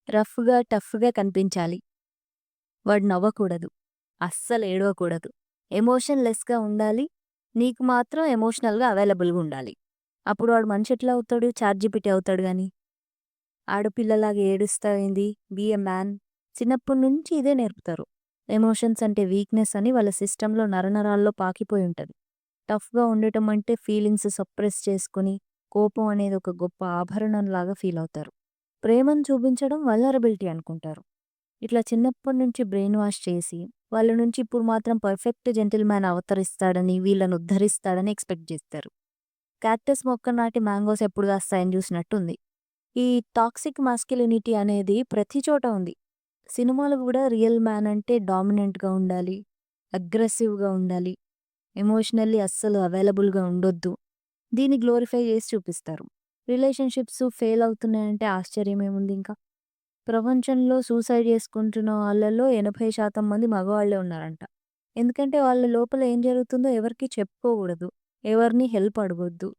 రఫ్‌గా, టఫ్‌గా కనిపించాలి. వాడు నవ్వకూడదు. అస్సలు ఏడవకూడదు. ఎమోషన్‌లెస్‌గా ఉండాలి. నీకు మాత్రం ఎమోషనల్‌గా అవైలబుల్‌గా ఉండాలి. అప్పుడు వాడు మనిషి ఎట్లా అవుతాడు? చాట్‌జీపీటీ అవుతాడు గాని. ఆడపిల్లలాగా ఏడుస్తావేంది? Be a man. చిన్నప్పటి నుంచి ఇదే నేర్పుతారు. ఎమోషన్స్ అంటే వీక్‌నెస్ అని వాళ్ళ సిస్టమ్‌లో నరనరాల్లో పాకిపోయి ఉంటది. టఫ్‌గా ఉండటం అంటే ఫీలింగ్స్ సప్రెస్ చేసుకొని, కోపం అనేది ఒక గొప్ప ఆభరణంలాగా ఫీల్ అవుతారు. ప్రేమను చూపించడం వల్నరబిలిటీ అనుకుంటారు. ఇట్లా చిన్నప్పటి నుంచి బ్రెయిన్ వాష్ చేసి, వాళ్ళ నుంచి ఇప్పుడు మాత్రం పర్ఫెక్ట్ జెంటిల్‌మ్యాన్ అవతరిస్తాడని, వీళ్ళని ఉద్ధరిస్తాడని ఎక్స్‌పెక్ట్ జేస్తారు. క్యాక్టస్ మొక్క నాటి మ్యాంగోస్ ఎప్పుడు కాస్తాయని చూసినట్టుంది. ఈ టాక్సిక్ మాస్కులినిటీ అనేది ప్రతి చోట ఉంది. సినిమాలు గూడా రియల్ మ్యాన్ అంటే డామినెంట్‌గా ఉండాలి, అగ్రెసివ్‌గా ఉండాలి, ఎమోషనల్లీ అస్సలు అవైలబుల్‌గా ఉండొద్దు. దీన్ని గ్లోరిఫై చేసి చూపిస్తారు. రిలేషన్‌షిప్స్ ఫెయిల్ అవుతున్నాయంటే ఆశ్చర్యమేముంది ఇంకా. ప్రపంచంలో సూసైడ్ చేసుకుంటున్న వాళ్ళలో 80% మంది మగవాళ్ళే ఉన్నారంట. ఎందుకంటే వాళ్ళ లోపల ఏం జరుగుతుందో ఎవరికీ చెప్పుకోకూడదు. ఎవరిని హెల్ప్ అడగొద్దు.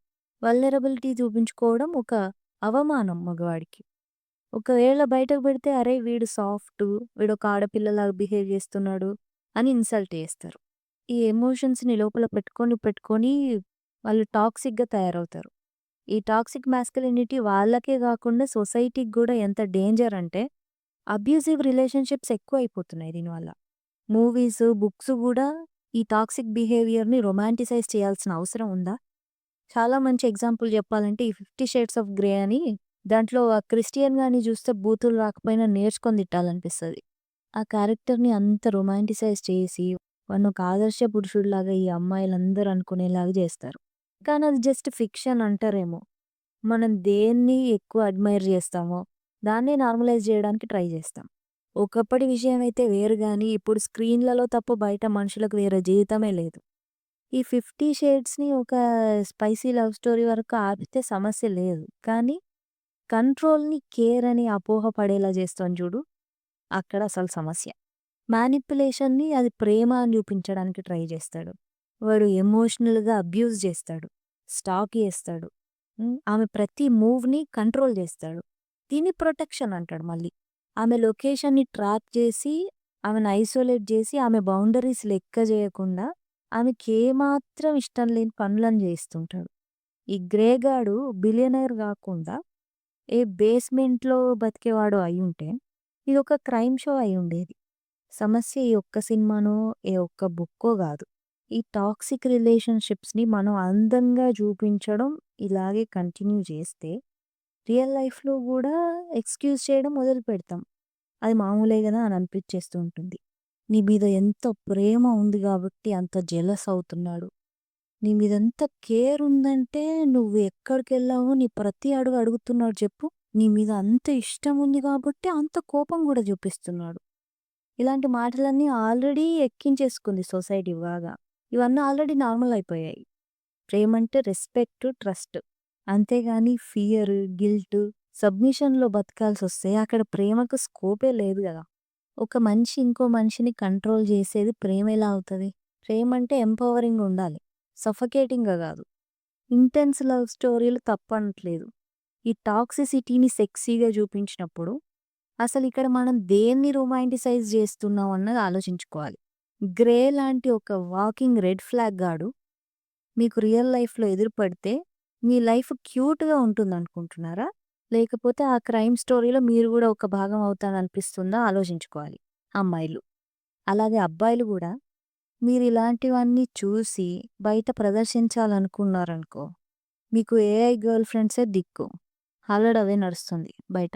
వల్నరబిలిటీ చూపించుకోవడం ఒక అవమానం మగవాడికి. ఒకవేళ బయటకు పెడితే అరే! వీడు సాఫ్టు, వీడొక ఆడపిల్లలాగా బిహేవ్ చేస్తున్నాడు అని ఇన్సల్ట్ చేస్తారు. ఈ ఎమోషన్స్‌ని లోపల పెట్టుకొని, పెట్టుకొని వాళ్ళు టాక్సిక్‌గా తయారవుతారు. ఈ టాక్సిక్ మాస్కులినిటీ వాళ్ళకే గాకుండా సొసైటీకి గూడా ఎంత డేంజర్ అంటే, అబ్యూసివ్ రిలేషన్‌షిప్స్ ఎక్కువైపోతున్నాయి దీనివల్ల. మూవీస్, బుక్స్ గూడా ఈ టాక్సిక్ బిహేవియర్‌ని రొమాంటిసైజ్ చేయాల్సిన అవసరం ఉందా? చాలా మంచి ఎగ్జాంపుల్ జెప్పాలంటే ఈ 'ఫిఫ్టీ షేడ్స్ ఆఫ్ గ్రే' అని దాంట్లో ఆ క్రిస్టియన్ గాడిని జూస్తే బూతులు రాకపోయినా నేర్చుకొని తిట్టాలనిపిస్తది. ఆ క్యారెక్టర్‌ని అంత రొమాంటిసైజ్ చేసి, వాడినొక ఆదర్శ పురుషుడిలాగా ఈ అమ్మాయిలందరూ అనుకునేలాగా జేస్తారు. కానీ అది జస్ట్ ఫిక్షన్ అంటారేమో! మనం దేన్ని ఎక్కువ అడ్మైర్ జేస్తామో, దాన్నే నార్మలైజ్ జేయడానికి ట్రై జేస్తాం. ఒకప్పటి విషయమైతే వేరు గానీ, ఇప్పుడు స్క్రీన్‌లలో తప్ప బయట మనుషులకు వేరే జీవితమే లేదు. ఈ 'ఫిఫ్టీ షేడ్స్‌ని' ఒక స్పైసీ లవ్ స్టోరీ వరకు ఆపితే సమస్య లేదు. కానీ కంట్రోల్‌ని కేర్ అని అపోహ పడేలా చేస్తోంది జూడు, అక్కడ అసలు సమస్య. మానిప్యులేషన్‌ని అది ప్రేమ అని చూపించడానికి ట్రై చేస్తాడు. వాడు ఎమోషనల్‌గా అబ్యూజ్ చేస్తాడు. స్టాక్ చేస్తాడు. ఆమె ప్రతి మూవ్‌ని కంట్రోల్ చేస్తాడు. దీన్ని ప్రొటెక్షన్ అంటాడు మళ్ళీ. ఆమె లొకేషన్‌ని ట్రాక్ చేసి, ఆమెను ఐసోలేట్ చేసి, ఆమె బౌండరీస్ లెక్క చేయకుండా, ఆమెకేమాత్రం ఇష్టం లేని పనులను చేస్తుంటాడు. ఈ గ్రే గాడు బిలియనర్ గాకుండా, ఏ బేస్‌మెంట్‌లో బతికేవాడో అయ్యుంటే, ఇదొక క్రైమ్ షో అయ్యుండేది. సమస్య ఈ ఒక్క సినిమానో, ఏ ఒక్క బుక్కో గాదు. ఈ టాక్సిక్ రిలేషన్‌షిప్స్‌ని మనం అందంగా చూపించడం ఇలాగే కంటిన్యూ చేస్తే, రియల్ లైఫ్‌లో గూడా ఎక్స్‌క్యూజ్ చేయడం మొదలుపెడతాం. అది మామూలే గదా! అని అనిపిచ్చేస్తూ ఉంటుంది. నీ మీద ఎంత ప్రేమ ఉంది గాబట్టి అంత జెలస్ అవుతున్నాడు. నీ మీద ఎంత కేర్ ఉందంటే నువ్వు ఎక్కడికెళ్ళావో నీ ప్రతి అడుగు అడుగుతున్నాడు చెప్పు. నీ మీద అంత ఇష్టం ఉంది గాబట్టి అంత కోపం గూడా చూపిస్తున్నాడు. ఇలాంటి మాటలన్నీ ఆల్రెడీ ఎక్కించేసుకుంది సొసైటీ బాగా. ఇవన్నీ ఆల్రెడీ నార్మల్ అయిపోయాయి. ప్రేమంటే రెస్పెక్ట్, ట్రస్ట్. అంతేగాని ఫియర్, గిల్ట్, సబ్మిషన్‌లో బతకాల్సొస్తే అక్కడ ప్రేమకు స్కోపే లేదు గదా! ఒక మనిషి ఇంకో మనిషిని కంట్రోల్ జేసేది ప్రేమెలా అవుతది? ప్రేమంటే ఎంపవరింగ్ ఉండాలి. సఫకేటింగ్‌గా గాదు. ఇంటెన్స్ లవ్ స్టోరీలు తప్పనట్లేదు. ఈ టాక్సిసిటీని సెక్సీగా చూపించినప్పుడు అసలిక్కడ మనం దేన్ని రొమాంటిసైజ్ జేస్తున్నాం అన్నది ఆలోచించుకోవాలి. 'గ్రే' లాంటి ఒక వాకింగ్ రెడ్ ఫ్లాగ్ గాడు మీకు రియల్ లైఫ్‌లో ఎదురుపడితే మీ లైఫ్ క్యూట్‌గా ఉంటుందనుకుంటున్నారా? లేకపోతే ఆ క్రైమ్ స్టోరీలో మీరు గూడా ఒక భాగం అవుతారనిపిస్తుందా ఆలోచించుకోవాలి అమ్మాయిలు. అలాగే అబ్బాయిలు గూడా మీరిలాంటివన్నీ చూసి బయట ప్రదర్శించాలనుకున్నారనుకో, మీకు ఏఐ గర్ల్ ఫ్రెండ్సే దిక్కు. ఆల్రెడీ అవే నడుస్తుంది బయట.